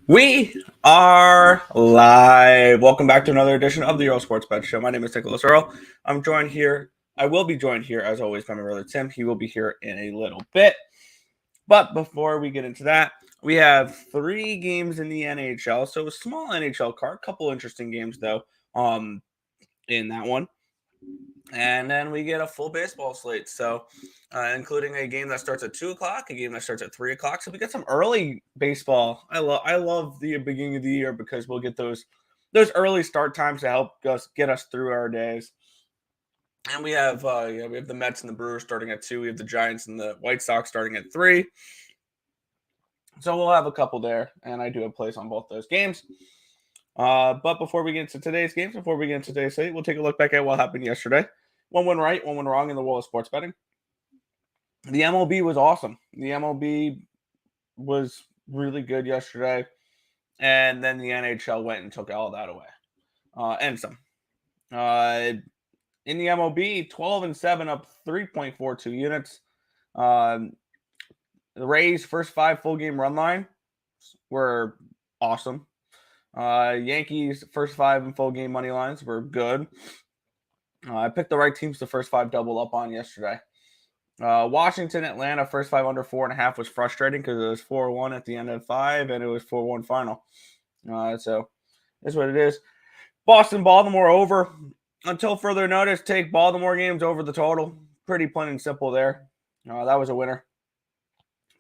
We are live. Welcome back to another edition of the Earle Sports Bet Show. My name is Nicholas Earle. I'm joined here. I will be joined here, as always, by my brother Tim. He will be here in a little bit. But before we get into that, we have 3 games in the NHL. So a small NHL card, couple interesting games though. In that one. And then we get a full baseball slate. So, including a game that starts at 2 o'clock, a game that starts at 3 o'clock. So we get some early baseball. I love the beginning of the year because we'll get those early start times to help us get us through our days. And we have we have the Mets and the Brewers starting at 2. We have the Giants and the White Sox starting at 3. So we'll have a couple there, and I do have plays on both those games. But before we get into today's games, before we get into today's slate, we'll take a look back at what happened yesterday. One went right, one went wrong in the world of sports betting. The MLB was awesome. The MLB was really good yesterday. And then the NHL went and took all that away. And some. In the MLB, 12-7 up 3.42 units. The Rays' first 5 full game run line were awesome. Yankees' first 5 in full game money lines were good. I picked the right teams the first 5 double up on yesterday. Washington, Atlanta, first 5 under 4.5 was frustrating because it was 4-1 at the end of 5, and it was 4-1 final. So that's what it is. Boston, Baltimore over. Until further notice, take Baltimore games over the total. Pretty plain and simple there. That was a winner.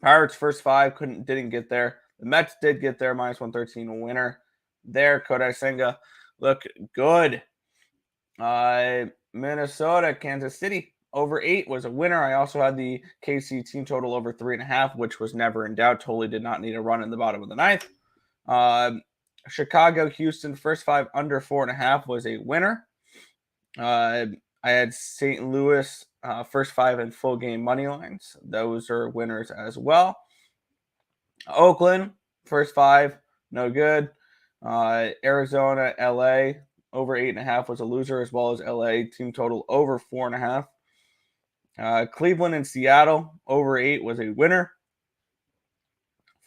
Pirates first 5 didn't get there. The Mets did get there, minus 113 winner. There, Kodai Senga look good. Minnesota, Kansas City over 8 was a winner. I also had the KC team total over 3.5, which was never in doubt. Totally did not need a run in the bottom of the ninth. Chicago, Houston, first 5 under 4.5 was a winner. I had St. Louis first 5 in full game money lines. Those are winners as well. Oakland, first 5, no good. Arizona, LA, over 8.5 was a loser, as well as LA team total over 4.5. Cleveland and Seattle, over 8 was a winner.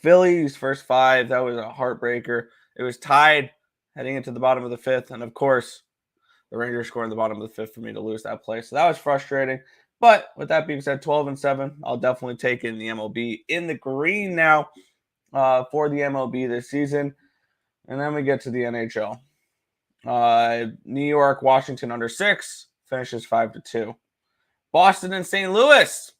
Phillies, first 5, that was a heartbreaker. It was tied heading into the bottom of the 5th, and of course, the Rangers scored in the bottom of the 5th for me to lose that play. So that was frustrating. But with that being said, 12-7, I'll definitely take in the MLB in the green now for the MLB this season. And then we get to the NHL. New York, Washington under 6 finishes 5-2. Boston and St. Louis.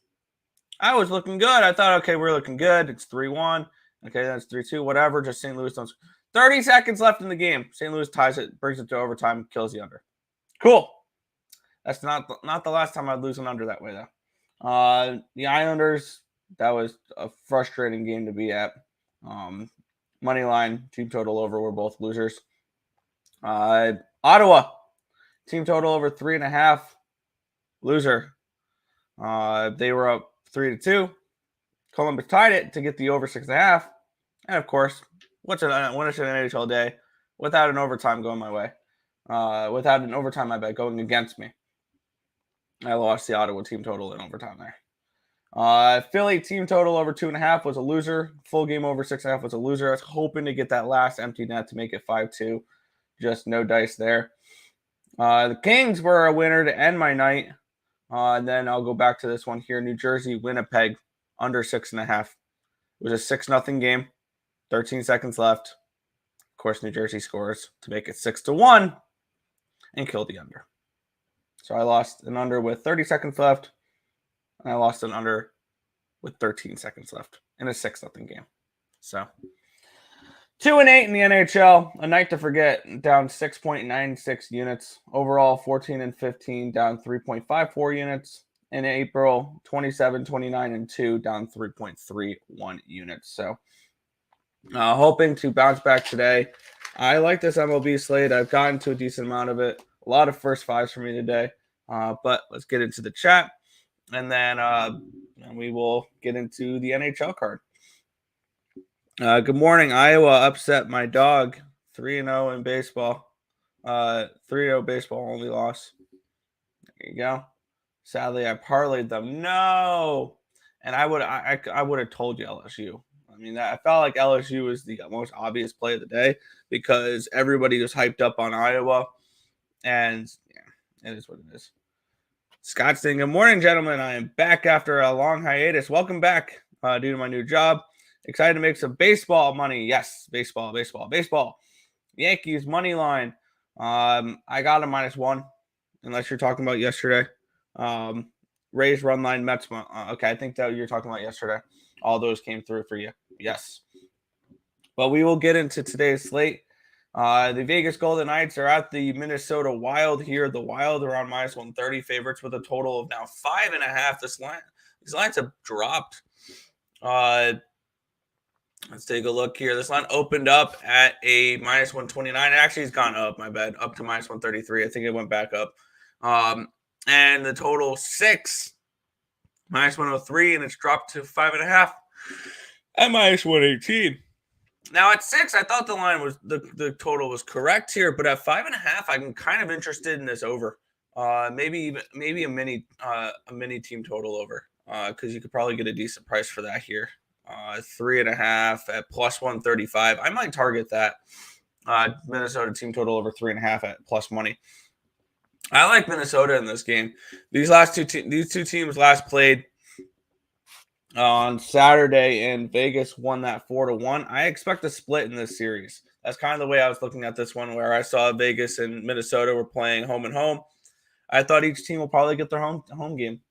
I was looking good. I thought, okay, we're looking good. It's 3-1. Okay, that's 3-2. Whatever. Just St. Louis don't. 30 seconds left in the game. St. Louis ties it, brings it to overtime, kills the under. Cool. That's not the last time I'd lose an under that way, though. The Islanders, that was a frustrating game to be at. Money line, team total over, we're both losers. Ottawa, team total over 3.5, loser. They were up 3-2. Columbus tied it to get the over 6.5. And of course, what's an NHL day without an overtime going my way? Without an overtime, I bet, going against me. I lost the Ottawa team total in overtime there. Philly team total over 2.5 was a loser. Full game over 6.5 was a loser. I was hoping to get that last empty net to make it 5-2. Just no dice there. The Kings were a winner to end my night. And then I'll go back to this one here. New Jersey, Winnipeg, under 6.5. It was a 6-0 game. 13 seconds left. Of course, New Jersey scores to make it 6-1 and kill the under. So I lost an under with 30 seconds left. And I lost an under with 13 seconds left in a 6-0 game. So 2-8 in the NHL, a night to forget, down 6.96 units. Overall, 14-15, down 3.54 units. In April, 27-29-2, down 3.31 units. So hoping to bounce back today. I like this MLB slate. I've gotten to a decent amount of it. A lot of first 5s for me today. But let's get into the chat. And then we will get into the NHL card. Good morning. Iowa upset my dog. 3-0 in baseball. 3-0 baseball only loss. There you go. Sadly, I parlayed them. No. And I would have told you LSU. mean, I felt like LSU was the most obvious play of the day because everybody was hyped up on Iowa. And yeah, it is what it is. Scott saying, good morning, gentlemen. I am back after a long hiatus. Welcome back due to my new job. Excited to make some baseball money. Yes, baseball. Yankees money line. I got a -1, unless you're talking about yesterday. Rays run line, Mets. Okay, I think that you're talking about yesterday. All those came through for you. Yes. But we will get into today's slate. The Vegas Golden Knights are at the Minnesota Wild here. The Wild are on -130 favorites with a total of now 5.5. These lines have dropped. Let's take a look here. This line opened up at a -129. It actually has gone up, my bad, up to -133. I think it went back up. And the total 6, -103, and it's dropped to 5.5 at -118. Now at 6, I thought the line was the total was correct here, but at 5.5, I'm kind of interested in this over. Maybe a mini team total over, because you could probably get a decent price for that here. 3.5 at +135. I might target that. Minnesota team total over 3.5 at plus money. I like Minnesota in this game. These two teams last played on Saturday, and Vegas won that 4-1. I expect a split in this series. That's kind of the way I was looking at this one, where I saw Vegas and Minnesota were playing home and home. I thought each team will probably get their home game.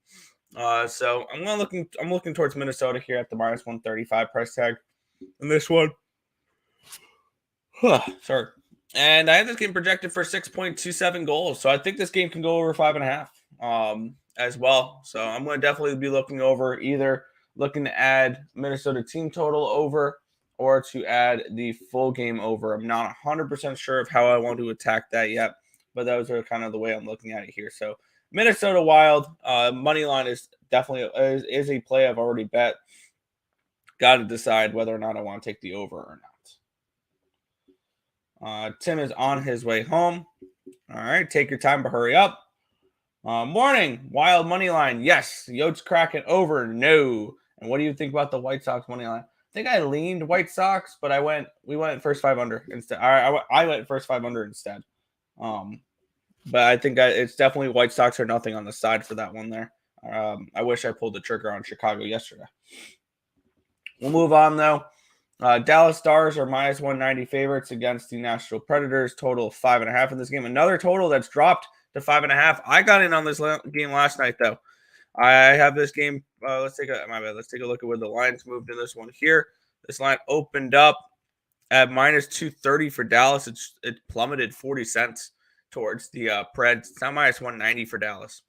So I'm looking towards Minnesota here at the -135 price tag in this one. Sorry. And I have this game projected for 6.27 goals. So I think this game can go over 5.5 as well. So I'm going to definitely be looking to add Minnesota team total over or to add the full game over. I'm not 100% sure of how I want to attack that yet, but those are kind of the way I'm looking at it here. So Minnesota Wild money line is definitely is a play I've already bet. Got to decide whether or not I want to take the over or not. Tim is on his way home. All right, take your time, but hurry up. Morning, Wild money line. Yes. Yotes Kraken over. No. And what do you think about the White Sox money line? I think I leaned White Sox, but we went first 5 under instead. I went first 5 under instead. But I think it's definitely White Sox or nothing on the side for that one there. I wish I pulled the trigger on Chicago yesterday. We'll move on, though. Dallas Stars are -190 favorites against the Nashville Predators. Total of 5.5 in this game. Another total that's dropped to 5.5. I got in on this game last night, though. I have this game. Let's take a look at where the lines moved in this one here. This line opened up at -230 for Dallas. It plummeted 40 cents towards the Preds. It's now -190 for Dallas.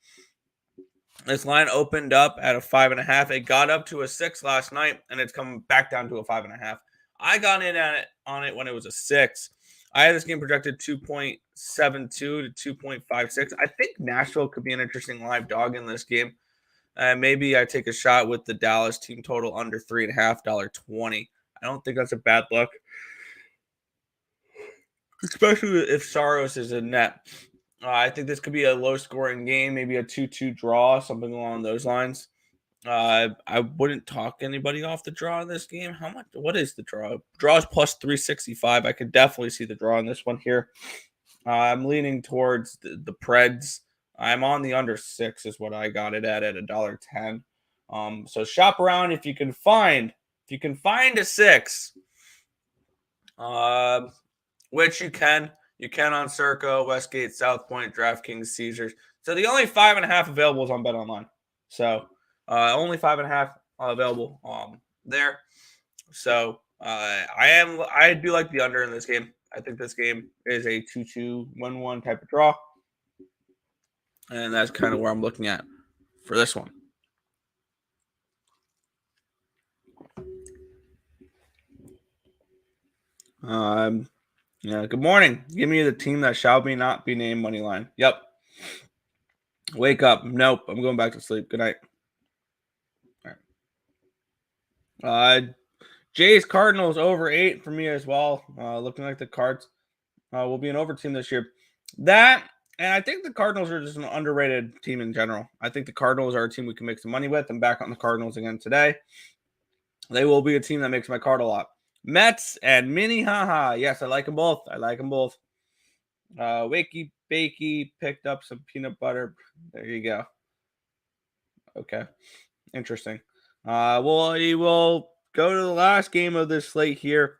This line opened up at a 5.5. It got up to a 6 last night, and it's coming back down to a 5.5. I got in on it when it was a 6. I had this game projected 2.72 to 2.56. I think Nashville could be an interesting live dog in this game. Maybe I take a shot with the Dallas team total under 3.5, $1.20. I don't think that's a bad look, especially if Saros is in net. I think this could be a low-scoring game, maybe a 2-2 draw, something along those lines. I wouldn't talk anybody off the draw in this game. What is the draw? Draw is +365. I could definitely see the draw in this one here. I'm leaning towards the Preds. I'm on the under 6 is what I got it at $1.10. So shop around if you can find a 6. Which you can. You can on Circa, Westgate, South Point, DraftKings, Caesars. So the only 5.5 available is on BetOnline. So only 5.5 available there. So I do like the under in this game. I think this game is a 2-2, 1-1 type of draw. And that's kind of where I'm looking at for this one. Good morning. Give me the team that shall be not be named money line. Yep. Wake up. Nope. I'm going back to sleep. Good night. All right. Jays Cardinals over 8 for me as well. Looking like the Cards will be an over team this year. And I think the Cardinals are just an underrated team in general. I think the Cardinals are a team we can make some money with. I'm back on the Cardinals again today. They will be a team that makes my card a lot. Mets and Mini Haha. Yes, I like them both. I like them both. Wakey Bakey picked up some peanut butter. There you go. Okay. Interesting. Well, we will go to the last game of this slate here.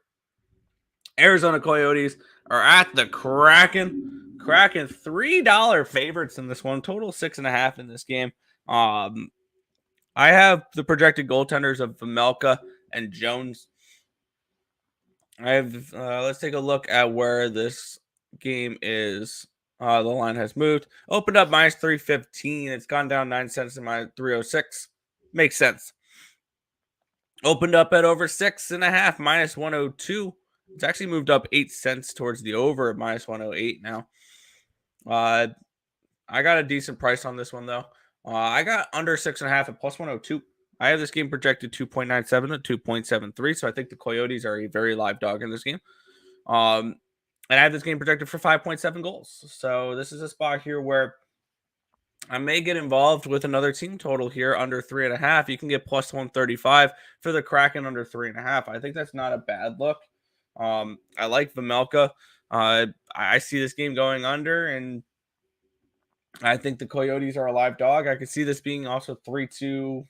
Arizona Coyotes are at the Kraken. Kraken $3 favorites in this one. Total 6.5 in this game. I have the projected goaltenders of Vejmelka and Jones. I have. Let's take a look at where this game is. The line has moved. Opened up minus 315. It's gone down 9 cents to minus 306. Makes sense. Opened up at over 6.5, minus 102. It's actually moved up 8 cents towards the over at minus 108 now. I got a decent price on this one, though. I got under 6.5 at plus 102. I have this game projected 2.97 to 2.73, so I think the Coyotes are a very live dog in this game. And I have this game projected for 5.7 goals. So this is a spot here where I may get involved with another team total here under 3.5. You can get plus 135 for the Kraken under 3.5. I think that's not a bad look. I like Vejmelka. I see this game going under, and I think the Coyotes are a live dog. I could see this being also 3-2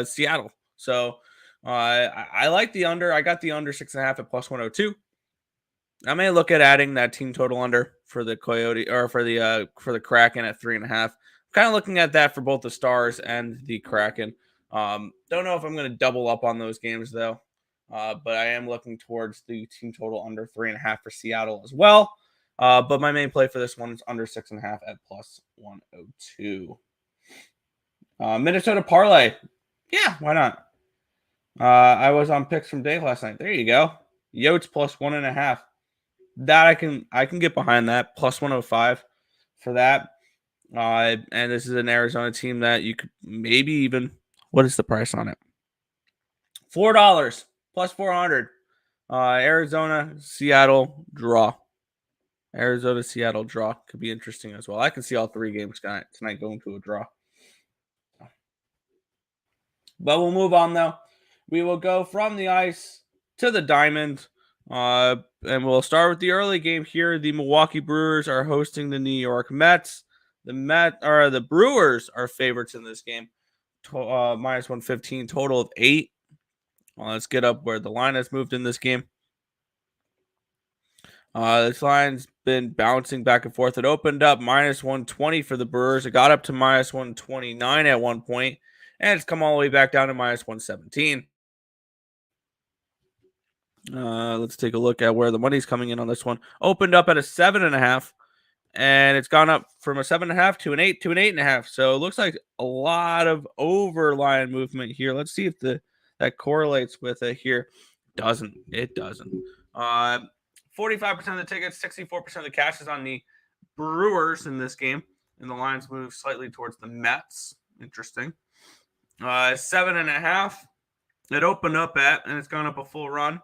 Seattle. So I like the under. I got the under 6.5 at plus 102. I may look at adding that team total under for the Coyote or for the Kraken at 3.5. Kind of looking at that for both the Stars and the Kraken. Don't know if I'm going to double up on those games though, but I am looking towards the team total under 3.5 for Seattle as well. But my main play for this one is under 6.5 at plus 102. Minnesota parlay. Yeah, why not? I was on picks from Dave last night. There you go. Yotes plus 1.5. That I can get behind that. Plus 105 for that. And this is an Arizona team that you could maybe even. What is the price on it? $4 plus 400. Arizona, Seattle draw. Arizona, Seattle draw could be interesting as well. I can see all three games tonight going to a draw. But we'll move on though. We will go from the ice to the diamond. And we'll start with the early game here. The Milwaukee Brewers are hosting the New York Mets. The Brewers are favorites in this game. Minus 115, total of 8. Well, let's get up where the line has moved in this game. This line's been bouncing back and forth. It opened up minus 120 for the Brewers. It got up to minus 129 at one point, and it's come all the way back down to minus 117. Let's take a look at where the money's coming in on this one. Opened up at a 7.5, and it's gone up from a 7.5 to an 8 to an 8.5. So it looks like a lot of overline movement here. Let's see if that correlates with it here. It doesn't. 45% of the tickets, 64% of the cash is on the Brewers in this game, and the lines move slightly towards the Mets. Interesting. 7.5. It opened up at, and it's gone up a full run.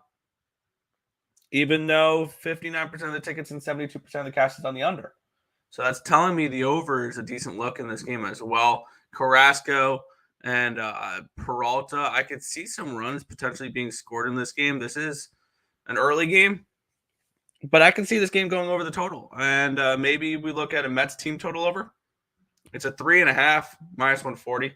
Even though 59% of the tickets and 72% of the cash is on the under. So that's telling me the over is a decent look in this game as well. Carrasco and Peralta, I could see some runs potentially being scored in this game. This is an early game, but I can see this game going over the total. And maybe we look at a Mets team total over. It's a 3.5, minus 140.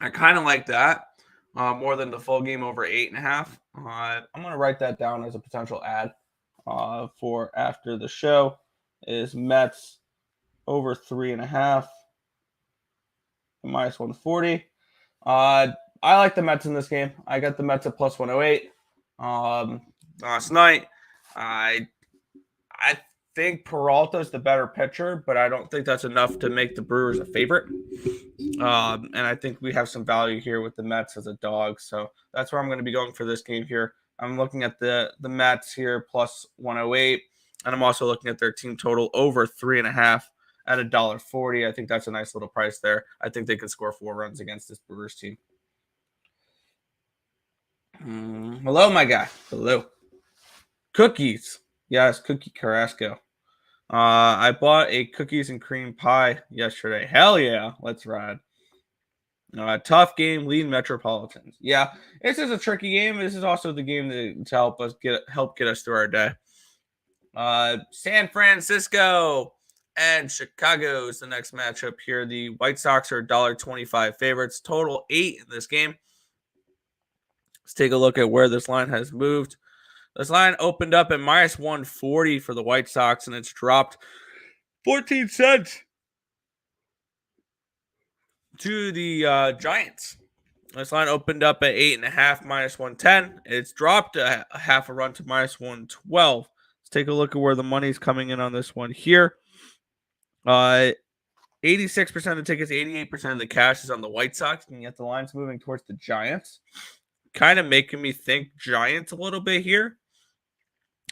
I kind of like that. More than the full game over 8.5. I'm going to write that down as a potential ad for after the show is Mets over 3.5, minus 140. I like the Mets in this game. I got the Mets at plus 108 last night. I think Peralta is the better pitcher, but I don't think that's enough to make the Brewers a favorite. And I think we have some value here with the Mets as a dog. So that's where I'm going to be going for this game here. I'm looking at the Mets here plus 108. And I'm also looking at their team total over 3.5 at $1.40. I think that's a nice little price there. I think they could score 4 runs against this Brewers team. Hello, my guy. Hello. Cookies. Yes, Cookie Carrasco. I bought a cookies and cream pie yesterday. Hell yeah. Let's ride. Tough game, lead Metropolitans. Yeah, this is a tricky game. This is also the game to help get us through our day. San Francisco and Chicago is the next matchup here. The White Sox are $1.25 favorites. Total 8 in this game. Let's take a look at where this line has moved. This line opened up at minus 140 for the White Sox, and it's dropped 14 cents to the Giants. This line opened up at 8.5 minus 110. It's dropped a half a run to minus 112. Let's take a look at where the money's coming in on this one here. 86% of the tickets, 88% of the cash is on the White Sox, and yet the line's moving towards the Giants. Kind of making me think Giants a little bit here.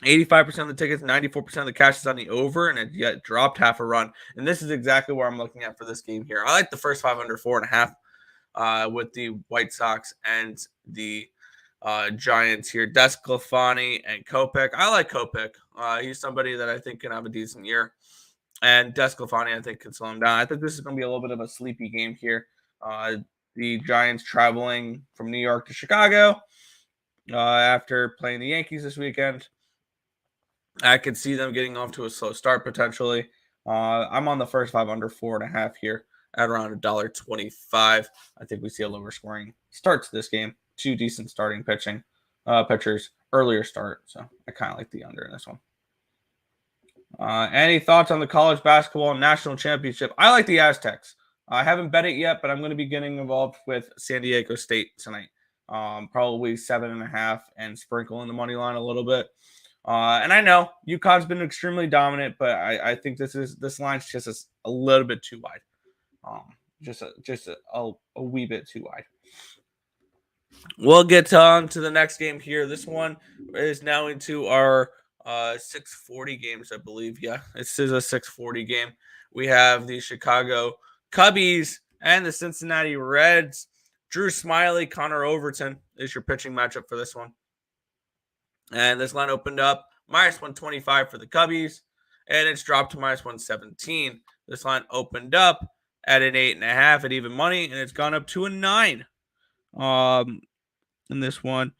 85% of the tickets, 94% of the cash is on the over, and it yet dropped half a run. And this is exactly where I'm looking at for this game here. I like the first 5 under 4.5 with the White Sox and the Giants here. Desclafani and Kopech. I like Kopech. He's somebody that I think can have a decent year. And Desclafani, I think, can slow him down. I think this is going to be a little bit of a sleepy game here. The Giants traveling from New York to Chicago after playing the Yankees this weekend. I could see them getting off to a slow start potentially. I'm on the first 5 under 4.5 here at around $1.25. I think we see a lower scoring start to this game. 2 decent starting pitchers, earlier start. So I kind of like the under in this one. Any thoughts on the college basketball national championship? I like the Aztecs. I haven't bet it yet, but I'm going to be getting involved with San Diego State tonight. Probably 7.5 and sprinkle in the money line a little bit. And I know UConn's been extremely dominant, but I think this line's just a little bit too wide. Just a wee bit too wide. We'll get on to the next game here. This one is now into our 640 games, I believe. Yeah, this is a 640 game. We have the Chicago Cubbies and the Cincinnati Reds. Drew Smiley, Connor Overton is your pitching matchup for this one. And this line opened up minus 125 for the Cubbies, and it's dropped to minus 117. This line opened up at an 8.5 at even money, and it's gone up to a 9. In this one,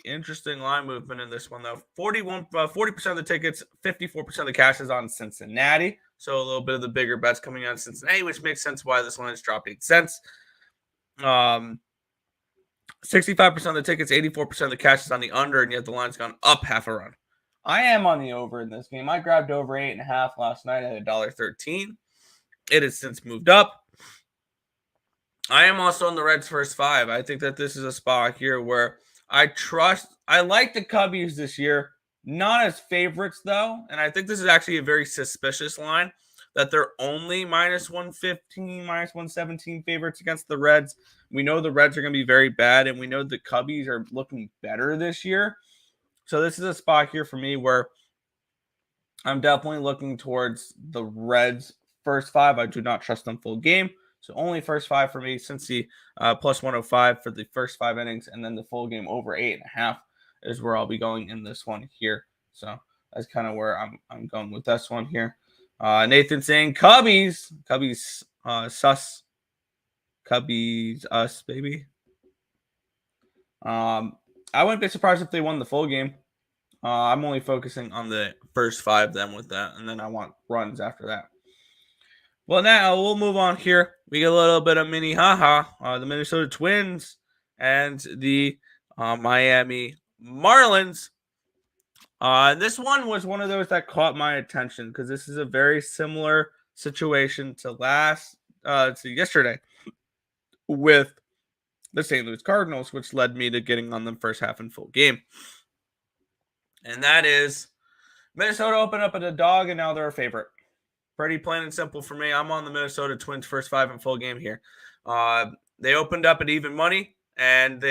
interesting line movement in this one though. 40% of the tickets, 54% of the cash is on Cincinnati. So a little bit of the bigger bets coming on Cincinnati, which makes sense why this line has dropped 8 cents. 65% of the tickets, 84% of the cash is on the under, and yet the line's gone up half a run. I am on the over in this game. I grabbed over 8.5 last night at $1.13. It has since moved up. I am also on the Reds first 5. I think that this is a spot here where I like the Cubbies this year. Not as favorites, though. And I think this is actually a very suspicious line that they're only minus 115, minus 117 favorites against the Reds. We know the Reds are going to be very bad, and we know the Cubbies are looking better this year. So this is a spot here for me where I'm definitely looking towards the Reds first 5. I do not trust them full game. So only first 5 for me, since the plus 105 for the first 5 innings, and then the full game over 8.5 is where I'll be going in this one here. So that's kind of where I'm going with this one here. Nathan saying Cubbies sus. Cubbies us, baby. I wouldn't be surprised if they won the full game. I'm only focusing on the first 5 then with that, and then I want runs after that. Well, now we'll move on here. We get a little bit of mini the Minnesota Twins and the Miami Marlins. This one was one of those that caught my attention because this is a very similar situation to yesterday with the St. Louis Cardinals, which led me to getting on them first half and full game. And that is Minnesota opened up at a dog, and now they're a favorite. Pretty plain and simple for me. I'm on the Minnesota Twins first 5 and full game here. They opened up at even money, and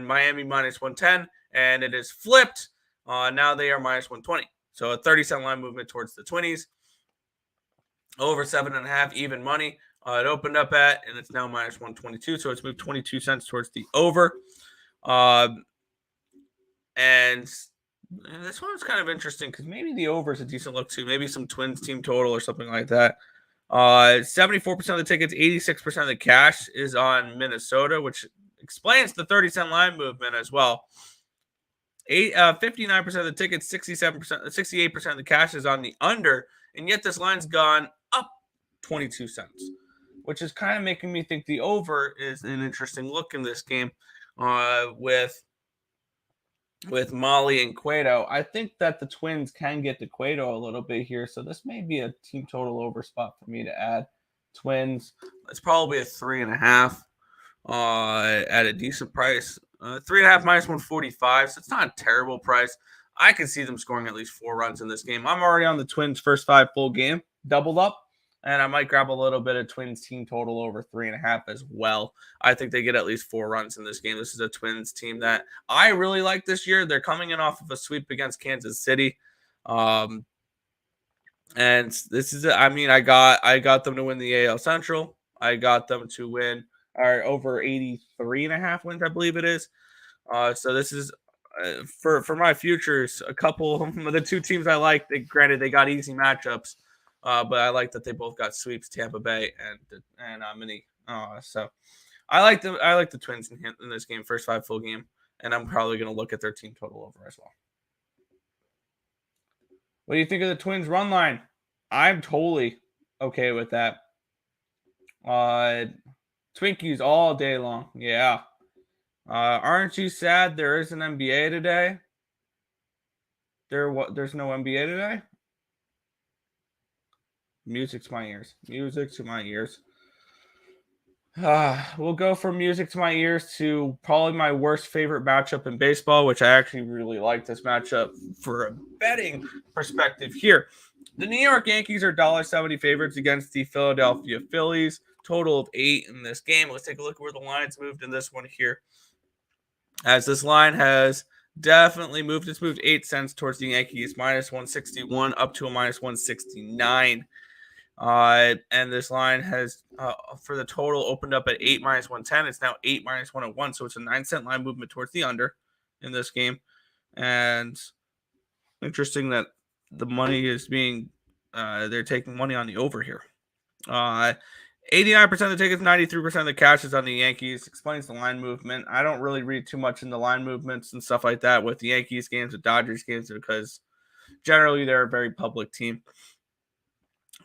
Miami minus 110, and it is flipped. Now they are minus 120. So a 30-cent line movement towards the Twinnies. Over 7.5 even money. It opened up at, and it's now minus 122. So it's moved 22 cents towards the over. And this one's kind of interesting because maybe the over is a decent look too. Maybe some Twins team total or something like that. 74% of the tickets, 86% of the cash is on Minnesota, which explains the 30-cent line movement as well. 59% of the tickets, 67%, 68% of the cash is on the under, and yet this line's gone up 22 cents, which is kind of making me think the over is an interesting look in this game with Molly and Cueto. I think that the Twins can get to Cueto a little bit here, so this may be a team total over spot for me to add. Twins, it's probably a 3.5 at a decent price. 3.5 minus 145, so it's not a terrible price. I can see them scoring at least 4 runs in this game. I'm already on the Twins' first 5 full game, doubled up, and I might grab a little bit of Twins team total over 3.5 as well. I think they get at least 4 runs in this game. This is a Twins team that I really like this year. They're coming in off of a sweep against Kansas City. And this is, I got them to win the AL Central. I got them to win over 83.5 wins, I believe it is. So this is for my futures. A couple of the 2 teams I like. Granted, they got easy matchups, but I like that they both got sweeps, Tampa Bay and Mini. So I like the Twins in this game, first 5 full game, and I'm probably going to look at their team total over as well. What do you think of the Twins run line? I'm totally okay with that. Twinkies all day long. Yeah. Aren't you sad there is an NBA today? There's no NBA today? Music to my ears. Music to my ears. We'll go from music to my ears to probably my worst favorite matchup in baseball, which I actually really like this matchup for a betting perspective here. The New York Yankees are $1.70 favorites against the Philadelphia Phillies. Total of 8 in this game. Let's take a look at where the line's moved in this one here. As this line has definitely moved. It's moved 8 cents towards the Yankees, minus 161 up to a minus 169. And this line has, for the total, opened up at 8 minus 110. It's now 8 minus 101. So it's a 9-cent line movement towards the under in this game. And interesting that the money is being, they're taking money on the over here. 89% of the tickets, 93% of the cash is on the Yankees. Explains the line movement. I don't really read too much in the line movements and stuff like that with the Yankees games, with Dodgers games, because generally they're a very public team.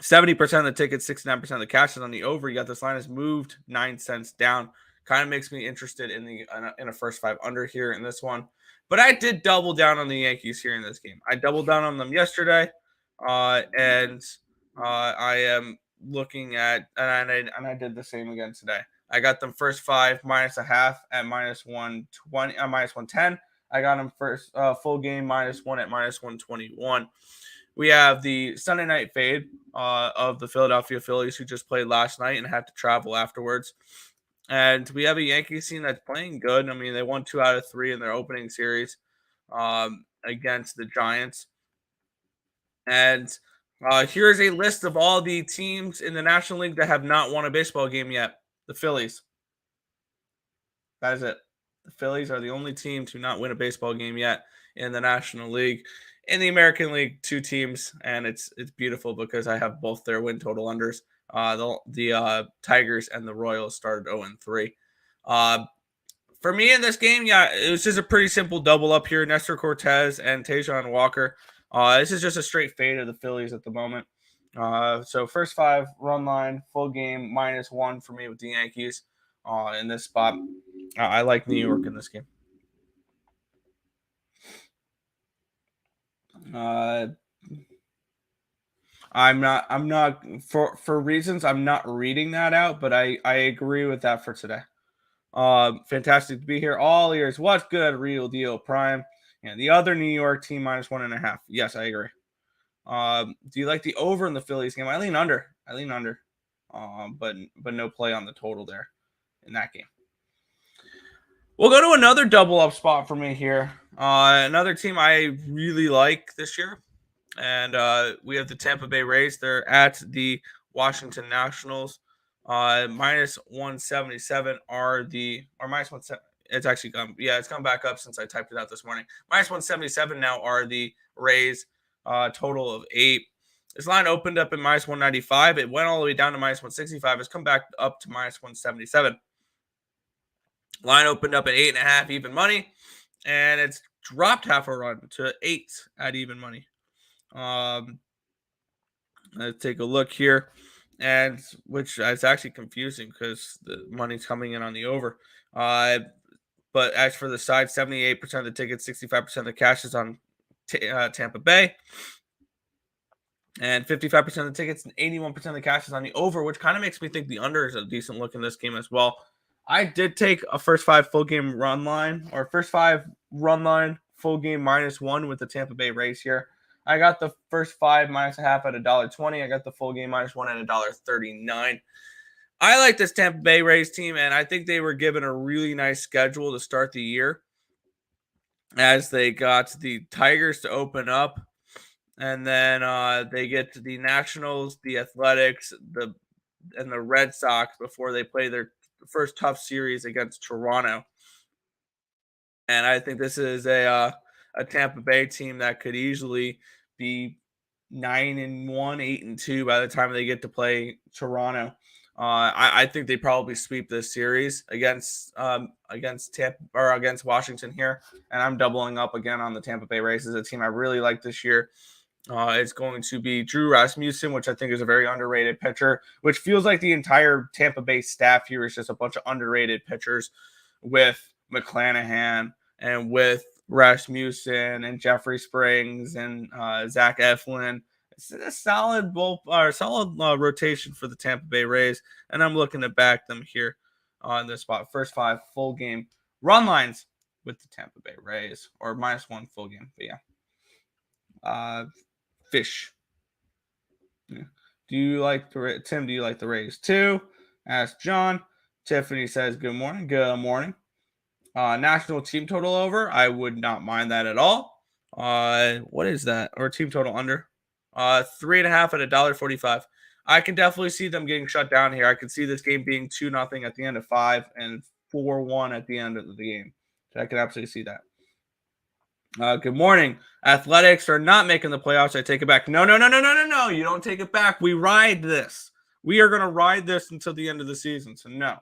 70% of the tickets, 69% of the cash is on the over. You got this line has moved 9 cents down. Kind of makes me interested in a first 5 under here in this one. But I did double down on the Yankees here in this game. I doubled down on them yesterday, and I am looking at, and I did the same again today. I got them first 5 minus a half at minus 120, minus 110. I got them first full game minus 1 at minus 121. We have the Sunday night fade of the Philadelphia Phillies, who just played last night and had to travel afterwards. And we have a Yankees team that's playing good. I mean, they won 2 out of 3 in their opening series against the Giants. And here's a list of all the teams in the National League that have not won a baseball game yet. The Phillies. That is it. The Phillies are the only team to not win a baseball game yet in the National League. In the American League, 2 teams, and it's beautiful because I have both their win total unders. The Tigers and the Royals started 0-3. For me in this game, it was just a pretty simple double up here. Nestor Cortez and Tajon Walker. This is just a straight fade of the Phillies at the moment. So first 5 run line, full game, minus 1 for me with the Yankees in this spot. I like New York in this game. I'm not for reasons I'm not reading that out, but I agree with that for today. Fantastic to be here. All ears. What's good? Real deal prime. And the other New York team minus 1.5. Yes, I agree. Do you like the over in the Phillies game? I lean under. But no play on the total there in that game. We'll go to another double up spot for me here. Another team I really like this year. And we have the Tampa Bay Rays. They're at the Washington Nationals. Minus 177 or minus 170. It's actually it's come back up since I typed it out this morning. Minus 177 now are the Rays. Total of 8. This line opened up at minus 195. It went all the way down to minus 165. It's come back up to minus 177. Line opened up at 8.5 even money, and it's dropped half a run to 8 at even money. Let's take a look here, and which is actually confusing because the money's coming in on the over. But as for the side, 78% of the tickets, 65% of the cash is on Tampa Bay. And 55% of the tickets and 81% of the cash is on the over, which kind of makes me think the under is a decent look in this game as well. I did take a first 5 full game run line, or first 5 run line full game -1 with the Tampa Bay Rays here. I got the first 5 -0.5 at $1.20. I got the full game -1 at $1.39. I like this Tampa Bay Rays team, and I think they were given a really nice schedule to start the year, as they got the Tigers to open up. And then they get to the Nationals, the Athletics, and the Red Sox before they play their first tough series against Toronto. And I think this is a Tampa Bay team that could easily be 9-1, 8-2 by the time they get to play Toronto. I think they probably sweep this series against Tampa or against Washington here, and I'm doubling up again on the Tampa Bay Rays as a team I really like this year. It's going to be Drew Rasmussen, which I think is a very underrated pitcher, which feels like the entire Tampa Bay staff here is just a bunch of underrated pitchers with McClanahan and with Rasmussen and Jeffrey Springs and Zach Eflin. It's a solid rotation for the Tampa Bay Rays, and I'm looking to back them here on this spot. First 5 full game run lines with the Tampa Bay Rays, or -1 full game. But yeah. Fish. Yeah. Do you like Tim? Do you like the Rays too? Asked John. Tiffany says, "Good morning." Good morning. National team total over. I would not mind that at all. What is that? Or team total under? 3.5 at $1.45. I can definitely see them getting shut down here. I can see this game being 2-0 at the end of 5 and 4-1 at the end of the game. So I can absolutely see that. Good morning. Athletics are not making the playoffs. I take it back. No. You don't take it back. We ride this. We are going to ride this until the end of the season. So no.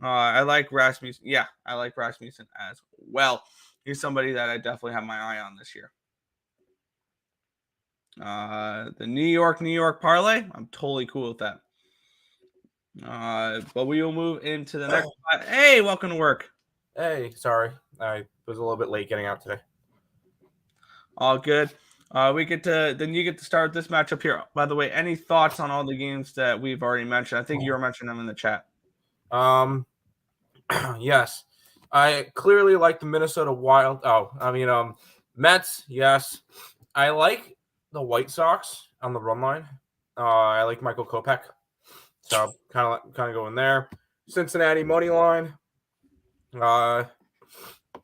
I like Rasmussen. Yeah, I like Rasmussen as well. He's somebody that I definitely have my eye on this year. The New York parlay. I'm totally cool with that. But we will move into the next spot. Hey, welcome to work. Hey, sorry. I was a little bit late getting out today. All good. You get to start this matchup here. By the way, any thoughts on all the games that we've already mentioned? I think you were mentioning them in the chat. Yes. I clearly like the Minnesota Wild. Mets, yes. I like the White Sox on the run line. I like Michael Kopech. So kind of going there. Cincinnati money line. I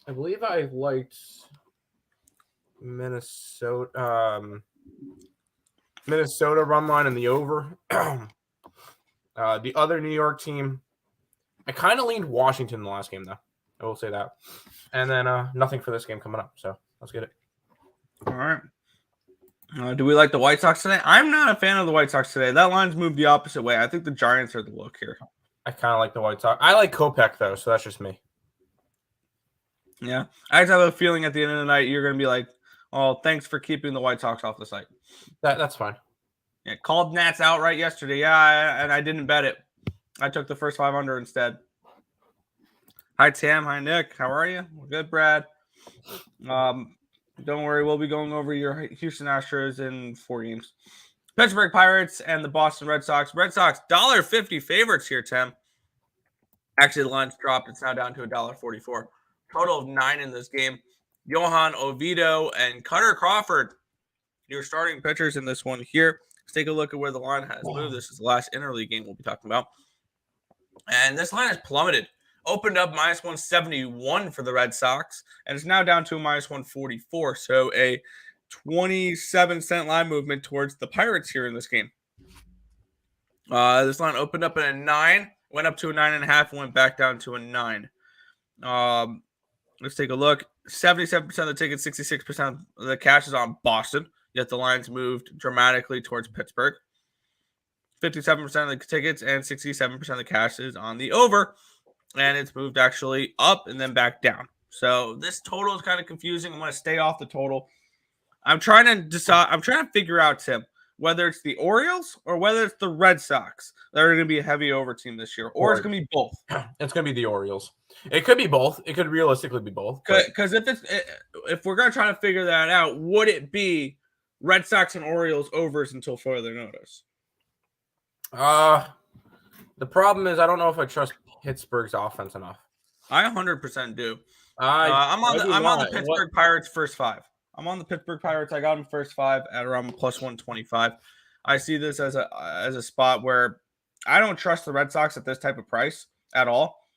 believe I liked Minnesota run line and the over. The other New York team, I kind of leaned Washington in the last game, though. I will say that. And then nothing for this game coming up. So let's get it. All right. Do we like the White Sox today? I'm not a fan of the White Sox today. That line's moved the opposite way. I think the Giants are the look here. I kind of like the White Sox. I like Kopech, though, so that's just me. Yeah. I just have a feeling at the end of the night, you're going to be like, oh, thanks for keeping the White Sox off the site. That's fine. Yeah, called Nats outright yesterday. Yeah, and I didn't bet it. I took the first 5 under instead. Hi, Tam. Hi, Nick. How are you? We're good, Brad. Don't worry. We'll be going over your Houston Astros in 4 games. Pittsburgh Pirates and the Boston Red Sox. Red Sox, $1.50 favorites here, Tim. Actually, the line's dropped. It's now down to $1.44. Total of 9 in this game. Johan Oviedo and Cutter Crawford, your starting pitchers in this one here. Let's take a look at where the line has moved. This is the last interleague game we'll be talking about. And this line has plummeted. Opened up -171 for the Red Sox, and it's now down to a -144. So a 27-cent line movement towards the Pirates here in this game. This line opened up at a 9, went up to a 9.5, and went back down to a 9. Let's take a look. 77% of the tickets, 66% of the cash is on Boston. yet the lines moved dramatically towards Pittsburgh. 57% of the tickets and 67% of the cash is on the over, and it's moved actually up and then back down. So this total is kind of confusing. I'm going to stay off the total. I'm trying to decide. I'm trying to figure out, Tim, whether it's the Orioles or whether it's the Red Sox that are going to be a heavy over team this year, or it's going to be both. It's going to be the Orioles. It could be both. It could realistically be both. Because if we're going to try to figure that out, would it be Red Sox and Orioles overs until further notice? The problem is I don't know if I trust Pittsburgh's offense enough. I 100% do. I'm on the Pittsburgh Pirates first 5. I'm on the Pittsburgh Pirates. I got them first 5 at around plus 125. I see this as a spot where I don't trust the Red Sox at this type of price at all.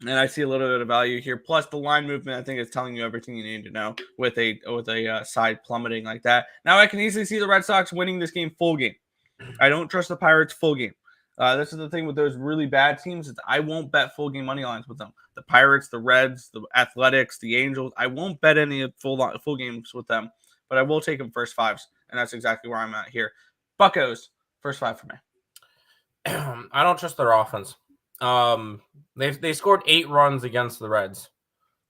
And I see a little bit of value here. Plus, the line movement, I think, is telling you everything you need to know with a side plummeting like that. Now, I can easily see the Red Sox winning this game full game. I don't trust the Pirates full game. This is the thing with those really bad teams. Is I won't bet full game money lines with them. The Pirates, the Reds, the Athletics, the Angels. I won't bet any full games with them, but I will take them first 5s, and that's exactly where I'm at here. Buccos, first 5 for me. I don't trust their offense. They scored 8 runs against the Reds,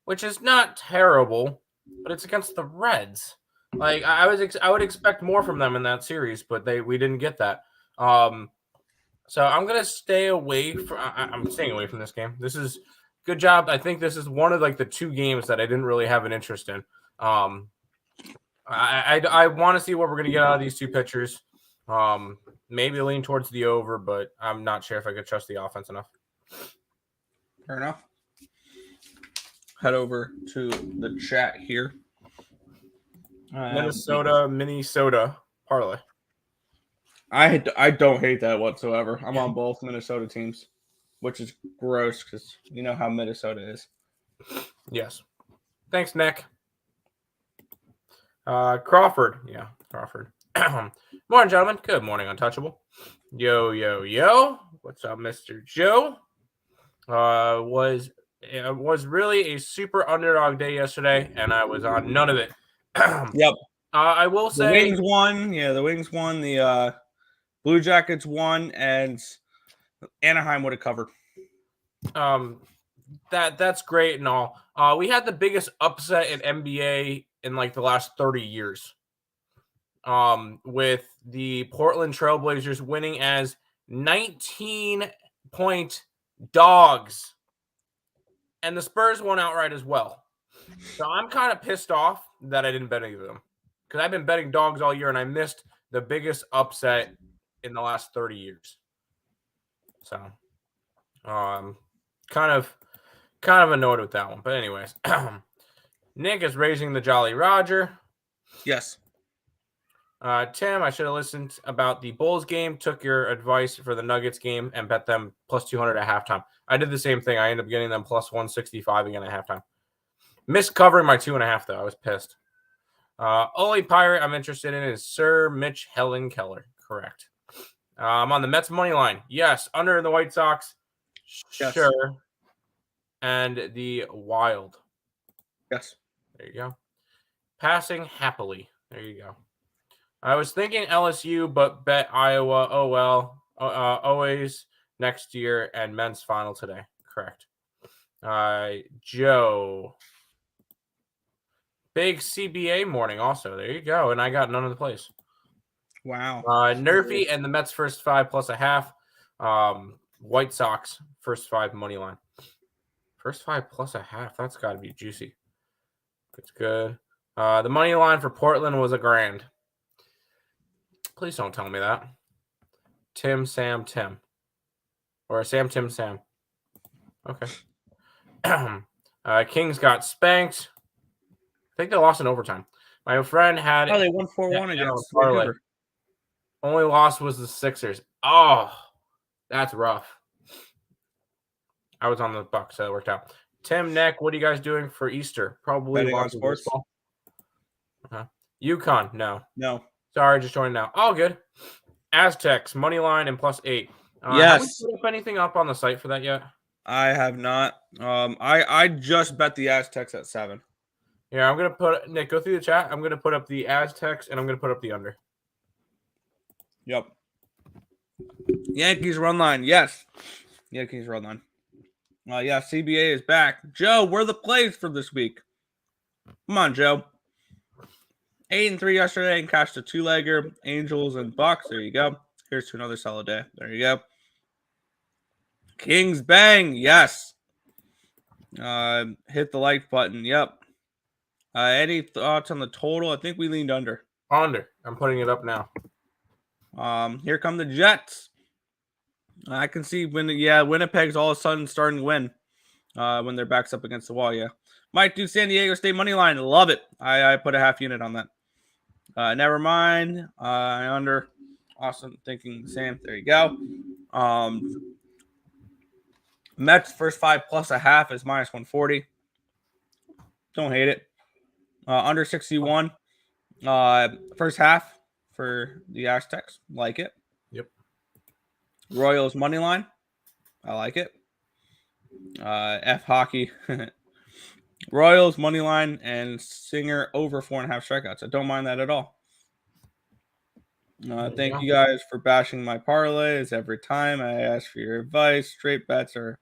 which is not terrible, but it's against the Reds. Like I would expect more from them in that series, but we didn't get that. So I'm gonna stay away from. I'm staying away from this game. This is good job. I think this is one of like the 2 games that I didn't really have an interest in. I want to see what we're gonna get out of these 2 pitchers. Maybe lean towards the over, but I'm not sure if I could trust the offense enough. Fair enough. Head over to the chat here. Minnesota parlay. I don't hate that whatsoever. I'm on both Minnesota teams, which is gross because you know how Minnesota is. Yes. Thanks, Nick. Crawford. Yeah, Crawford. Morning, gentlemen. Good morning, Untouchable. Yo. What's up, Mr. Joe? Was really a super underdog day yesterday, and I was on none of it. Yep. I will say the Wings won. Yeah, the Wings won. The Blue Jackets won, and Anaheim would have covered. That's great and all. We had the biggest upset in NBA in like the last 30 years. With the Portland Trailblazers winning as 19-point dogs. And the Spurs won outright as well. So I'm kind of pissed off that I didn't bet any of them. Because I've been betting dogs all year and I missed the biggest upset in the last 30 years. So kind of annoyed with that one. But anyways, Nick is raising the Jolly Roger. Yes. Tim, I should have listened about the Bulls game, took your advice for the Nuggets game, and bet them plus 200 at halftime. I did the same thing. I ended up getting them plus 165 again at halftime. Missed covering my 2.5, though. I was pissed. Only pirate I'm interested in is Sir Mitch Keller. Correct. I'm on the Mets money line. Yes. Under the White Sox. Yes. Sure. And the Wild. Yes. There you go. Passing happily. There you go. I was thinking LSU, but bet Iowa. Oh, well. Always next year and men's final today. Correct. Joe. Big CBA morning also. There you go. And I got none of the plays. Wow. Nerfy and the Mets first 5 plus a half. White Sox first 5 money line. First 5 plus a half. That's got to be juicy. It's good. The money line for Portland was $1,000. Please don't tell me that. Tim. Or Sam. Okay. Kings got spanked. I think they lost in overtime. My friend had... Oh, they won 4-1 against Parleys. Only loss was the Sixers. Oh, that's rough. I was on the Bucks, so it worked out. Tim, Nick, what are you guys doing for Easter? Probably betting on sports. UConn, no. Sorry, just joined now. All good. Aztecs, money line and plus 8. Yes. Have we put anything up on the site for that yet? I have not. I just bet the Aztecs at 7. Here, I'm gonna put Nick. Go through the chat. I'm gonna put up the Aztecs, and I'm gonna put up the under. Yep. Yankees run line. Yes. Yankees run line. Yeah, CBA is back. Joe, where are the plays for this week? Come on, Joe. 8-3 yesterday and cashed a 2-legger. Angels and Bucks. There you go. Here's to another solid day. There you go. Kings bang. Yes. Hit the like button. Yep. Any thoughts on the total? I think we leaned under. Under. I'm putting it up now. Here come the Jets. I can see Winnipeg's all of a sudden starting to win when their back's up against the wall. Yeah. Mike, do San Diego State money line. Love it. I put a half unit on that. Never mind. Under. Awesome. Thinking the same. There you go. Mets first 5 plus a half is minus 140. Don't hate it. Under 61. First half for the Aztecs. Like it. Yep. Royals money line. I like it. F hockey. Royals money line and Singer over 4.5 strikeouts. I don't mind that at all. Thank you guys for bashing my parlays every time I ask for your advice. Straight bets are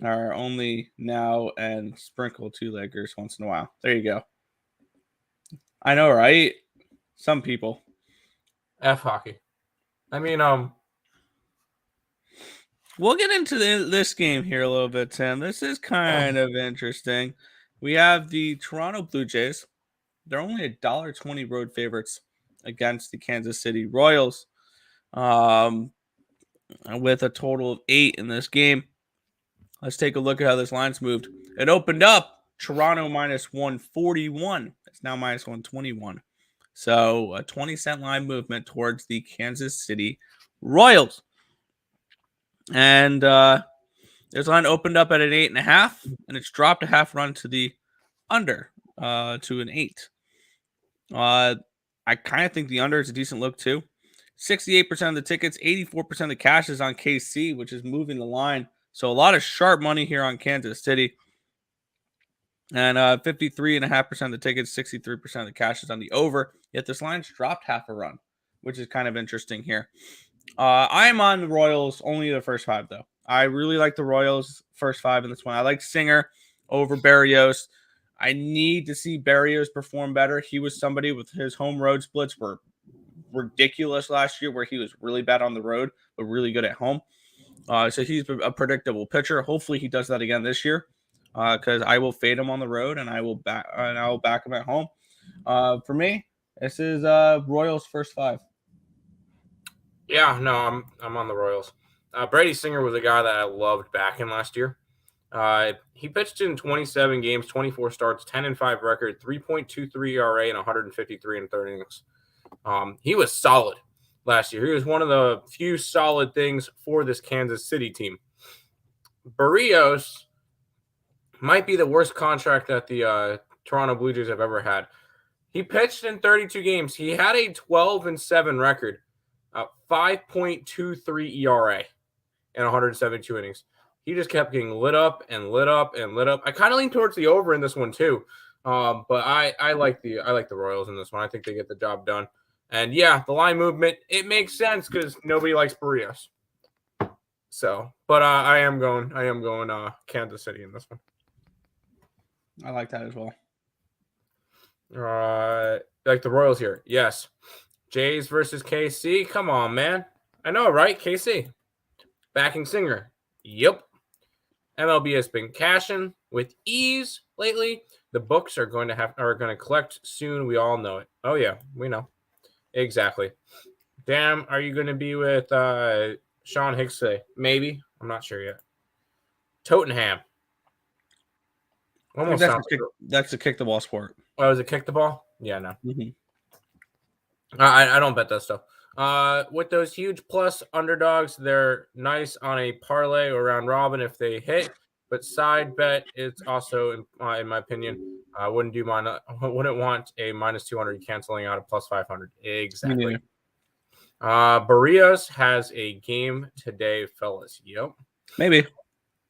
only now and sprinkle 2-leggers once in a while. There you go. I know, right? Some people. F hockey. I mean, we'll get into this game here a little bit, Tim. This is kind of interesting. We have the Toronto Blue Jays. They're only $1.20 road favorites against the Kansas City Royals, with a total of 8 in this game. Let's take a look at how this line's moved. It opened up Toronto minus 141. It's now minus 121. So a 20-cent line movement towards the Kansas City Royals. And this line opened up at an 8.5, and it's dropped a half run to the under to an 8. I kind of think the under is a decent look too. 68% of the tickets, 84% of the cash is on KC, which is moving the line. So a lot of sharp money here on Kansas City. And 53.5% of the tickets, 63% of the cash is on the over. Yet this line's dropped half a run, which is kind of interesting here. I am on the Royals only the first 5, though. I really like the Royals first 5 in this one. I like Singer over Berrios. I need to see Berrios perform better. He was somebody with his home road splits were ridiculous last year, where he was really bad on the road, but really good at home. So he's a predictable pitcher. Hopefully he does that again this year, because I will fade him on the road and I will back him at home. For me, this is Royals first 5. Yeah, no, I'm on the Royals. Brady Singer was a guy that I loved backing last year. He pitched in 27 games, 24 starts, 10-5 record, 3.23 ERA, and 153 in 3 innings. He was solid last year. He was one of the few solid things for this Kansas City team. Berrios might be the worst contract that the Toronto Blue Jays have ever had. He pitched in 32 games. He had a 12-7 record, 5.23 ERA, and 172 innings. He just kept getting lit up and lit up and lit up. I kind of lean towards the over in this one too, but I like the Royals in this one. I think they get the job done. And yeah, the line movement, it makes sense because nobody likes Berrios. So, but I am going Kansas City in this one. I like that as well. Like the Royals here. Yes. Jays versus KC. Come on, man. I know, right? KC. Backing Singer. Yep. MLB has been cashing with ease lately. The books are going to collect soon. We all know it. Oh yeah, we know. Exactly. Damn, are you going to be with Sean Hicks today? Maybe. I'm not sure yet. Tottenham. Almost that's a kick the ball sport. Oh, is it kick the ball? Yeah, no. Mm-hmm. I don't bet that stuff. With those huge plus underdogs, they're nice on a parlay or round robin if they hit. But side bet, it's also, in my opinion, I wouldn't want a minus 200 canceling out a plus 500. Exactly. Berrios has a game today, fellas. Yep. Maybe.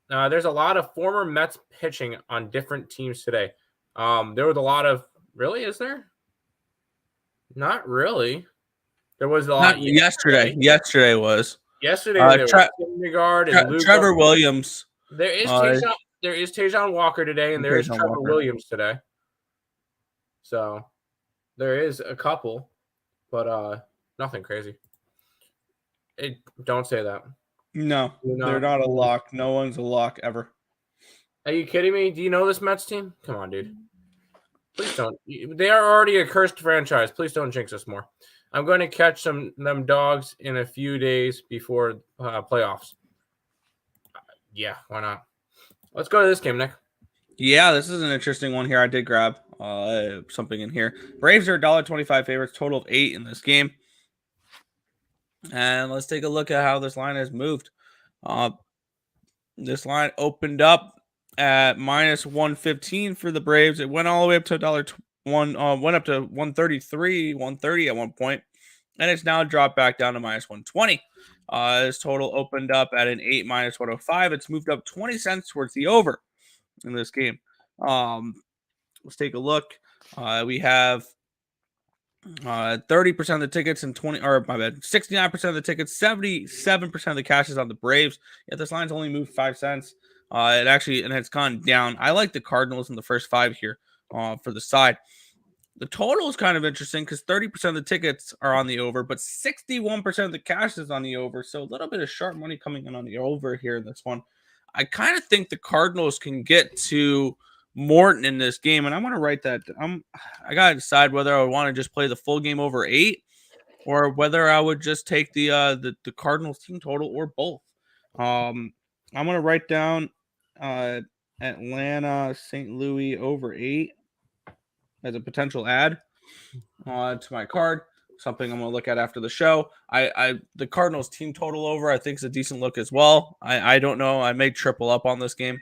There's a lot of former Mets pitching on different teams today. There was a lot of really. Is there? Not really. There was a lot Not yesterday. Yesterday was Yesterday there was Syndergaard and Luka. Trevor Williams. There is Tajon Walker today, and there is Trevor Williams today. So there is a couple, but nothing crazy. Don't say that. No, they're not a lock. No one's a lock ever. Are you kidding me? Do you know this Mets team? Come on, dude. Please don't. They are already a cursed franchise. Please don't jinx us more. I'm going to catch them dogs in a few days before playoffs. Yeah, why not? Let's go to this game, Nick. Yeah, this is an interesting one here. I did grab something in here. Braves are $1.25 favorites, total of 8 in this game. And let's take a look at how this line has moved. This line opened up at minus 115 for the Braves. It went all the way up to went up to 133, 130 at one point, and it's now dropped back down to minus 120. This total opened up at an 8 minus 105. It's moved up 20 cents towards the over in this game. Let's take a look. We have 30% of the tickets and 69% of the tickets, 77% of the cash is on the Braves. Yet this line's only moved 5 cents. It's gone down. I like the Cardinals in the first 5 here for the side. The total is kind of interesting because 30% of the tickets are on the over, but 61% of the cash is on the over. So a little bit of sharp money coming in on the over here in this one. I kind of think the Cardinals can get to Morton in this game, and I'm going to write that. I got to decide whether I want to just play the full game over 8 or whether I would just take the Cardinals team total or both. I'm going to write down Atlanta, St. Louis over 8 as a potential add to my card. Something I'm going to look at after the show. The Cardinals team total over I think is a decent look as well. I don't know. I may triple up on this game,